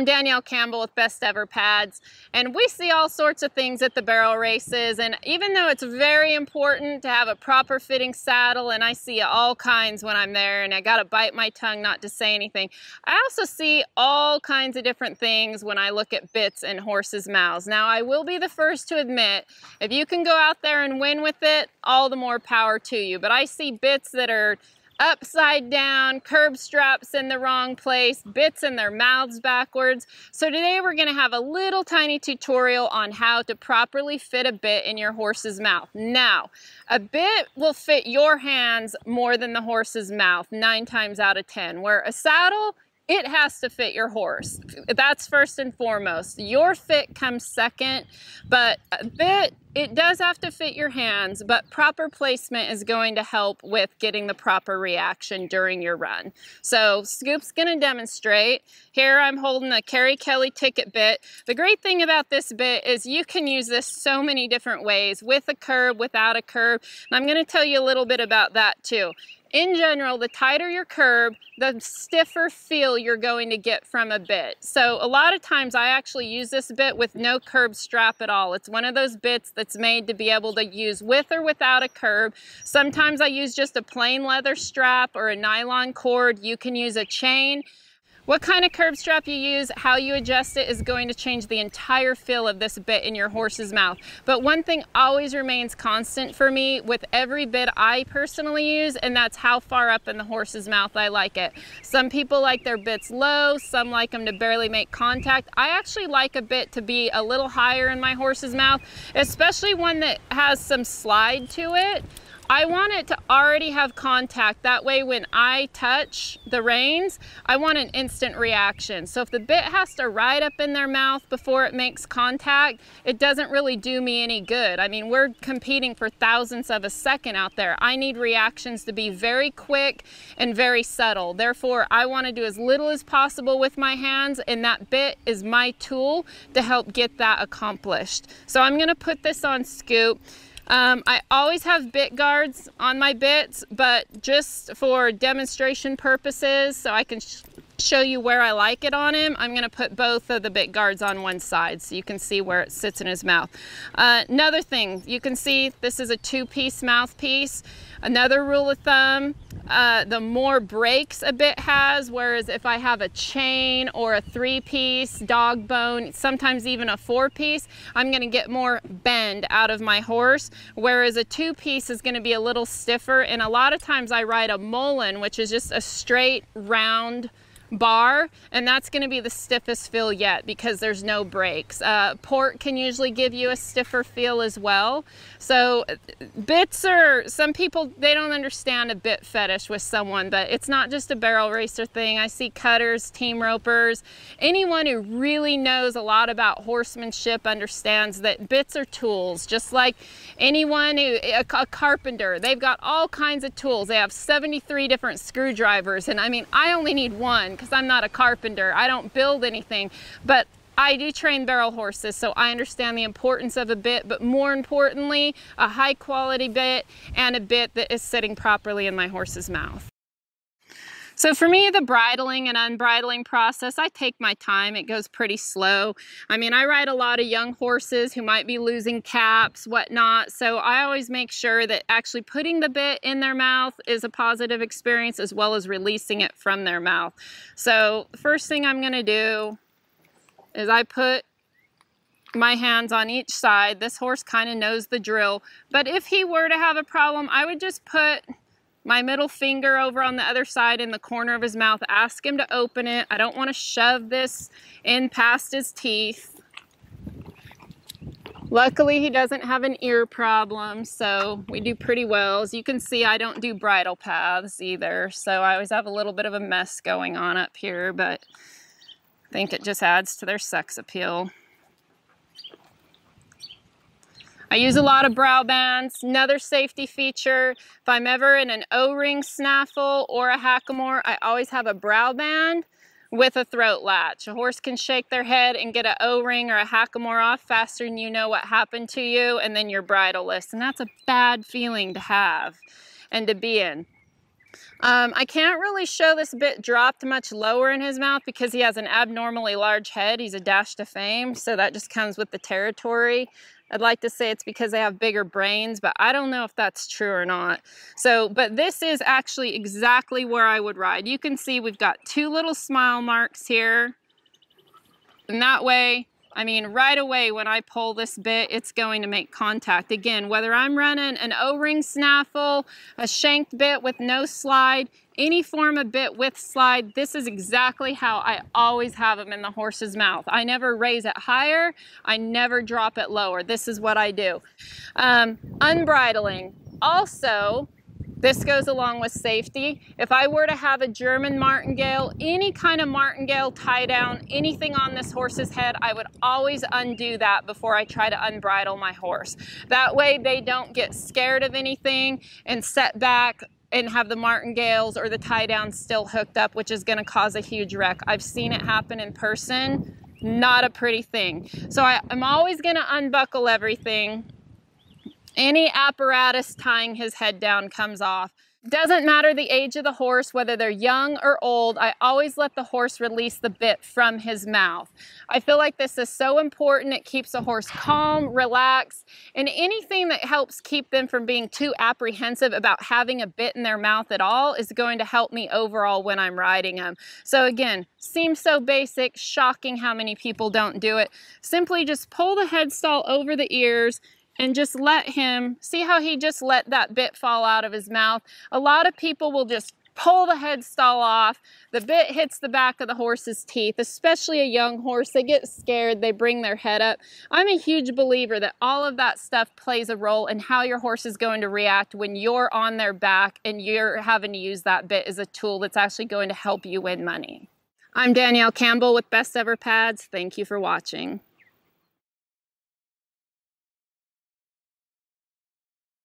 I'm Danyelle Campbell with Best Ever Pads, and we see all sorts of things at the barrel races, and even though it's very important to have a proper fitting saddle, and I see all kinds when I'm there, and I gotta bite my tongue not to say anything, I also see all kinds of different things when I look at bits in horses' mouths. Now, I will be the first to admit, if you can go out there and win with it, all the more power to you, but I see bits that are upside down, curb straps in the wrong place, bits in their mouths backwards. So today we're going to have a little tiny tutorial on how to properly fit a bit in your horse's mouth. Now, a bit will fit your hands more than the horse's mouth 9 times out of 10, where a saddle, it has to fit your horse. That's first and foremost. Your fit comes second, but a bit, it does have to fit your hands, but proper placement is going to help with getting the proper reaction during your run. So Scoop's gonna demonstrate. Here I'm holding a Carrie Kelly ticket bit. The great thing about this bit is you can use this so many different ways, with a curb, without a curb, and I'm gonna tell you a little bit about that too. In general, the tighter your curb, the stiffer feel you're going to get from a bit. So a lot of times I actually use this bit with no curb strap at all. It's one of those bits that's made to be able to use with or without a curb. Sometimes I use just a plain leather strap or a nylon cord. You can use a chain. What kind of curb strap you use, how you adjust it is going to change the entire feel of this bit in your horse's mouth. But one thing always remains constant for me with every bit I personally use, and that's how far up in the horse's mouth I like it. Some people like their bits low, some like them to barely make contact. I actually like a bit to be a little higher in my horse's mouth, especially one that has some slide to it. I want it to already have contact. That way when I touch the reins, I want an instant reaction. So if the bit has to ride up in their mouth before it makes contact, it doesn't really do me any good. I mean, we're competing for thousandths of a second out there. I need reactions to be very quick and very subtle. Therefore, I want to do as little as possible with my hands, and that bit is my tool to help get that accomplished. So I'm going to put this on Scoop. I always have bit guards on my bits, but just for demonstration purposes, so I can show you where I like it on him, I'm going to put both of the bit guards on one side so you can see where it sits in his mouth. Another thing, you can see this is a 2-piece mouthpiece. Another rule of thumb, the more breaks a bit has, whereas if I have a chain or a 3-piece dog bone, sometimes even a 4-piece, I'm going to get more bend out of my horse, whereas a 2-piece is going to be a little stiffer. And a lot of times I ride a mullen, which is just a straight round bar, and that's going to be the stiffest feel yet because there's no breaks. Port can usually give you a stiffer feel as well. So bits are, some people, they don't understand a bit fetish with someone, but it's not just a barrel racer thing. I see cutters, team ropers, anyone who really knows a lot about horsemanship understands that bits are tools, just like anyone who, a carpenter, they've got all kinds of tools. They have 73 different screwdrivers, and I mean, I only need one because I'm not a carpenter. I don't build anything, but I do train barrel horses, so I understand the importance of a bit, but more importantly, a high quality bit and a bit that is sitting properly in my horse's mouth. So for me, the bridling and unbridling process, I take my time. It goes pretty slow. I mean, I ride a lot of young horses who might be losing caps, whatnot. So I always make sure that actually putting the bit in their mouth is a positive experience as well as releasing it from their mouth. So the first thing I'm gonna do is I put my hands on each side. This horse kind of knows the drill, but if he were to have a problem, I would just put my middle finger over on the other side in the corner of his mouth, ask him to open it. I don't want to shove this in past his teeth. Luckily, he doesn't have an ear problem, so we do pretty well. As you can see, I don't do bridle paths either, so I always have a little bit of a mess going on up here, but I think it just adds to their sex appeal. I use a lot of brow bands. Another safety feature, if I'm ever in an O-ring snaffle or a hackamore, I always have a brow band with a throat latch. A horse can shake their head and get an O-ring or a hackamore off faster than you know what happened to you, and then you're bridleless. And that's a bad feeling to have and to be in. I can't really show this bit dropped much lower in his mouth because he has an abnormally large head. He's a dash to fame, so that just comes with the territory. I'd like to say it's because they have bigger brains, but I don't know if that's true or not. So, but this is actually exactly where I would ride. You can see we've got 2 little smile marks here. And that way, I mean, right away when I pull this bit, it's going to make contact. Again, whether I'm running an O-ring snaffle, a shanked bit with no slide, any form of bit with slide, this is exactly how I always have them in the horse's mouth. I never raise it higher. I never drop it lower. This is what I do. Unbridling. Also, this goes along with safety. If I were to have a German martingale, any kind of martingale tie down, anything on this horse's head, I would always undo that before I try to unbridle my horse. That way they don't get scared of anything and set back and have the martingales or the tie downs still hooked up, which is going to cause a huge wreck. I've seen it happen in person. Not a pretty thing. So I'm always going to unbuckle everything. Any apparatus tying his head down comes off. Doesn't matter the age of the horse, whether they're young or old, I always let the horse release the bit from his mouth. I feel like this is so important. It keeps the horse calm, relaxed, and anything that helps keep them from being too apprehensive about having a bit in their mouth at all is going to help me overall when I'm riding them. So again, seems so basic, shocking how many people don't do it. Simply just pull the headstall over the ears and just let him, see how he just let that bit fall out of his mouth? A lot of people will just pull the headstall off, the bit hits the back of the horse's teeth, especially a young horse. They get scared, they bring their head up. I'm a huge believer that all of that stuff plays a role in how your horse is going to react when you're on their back and you're having to use that bit as a tool that's actually going to help you win money. I'm Danyelle Campbell with Best Ever Pads. Thank you for watching.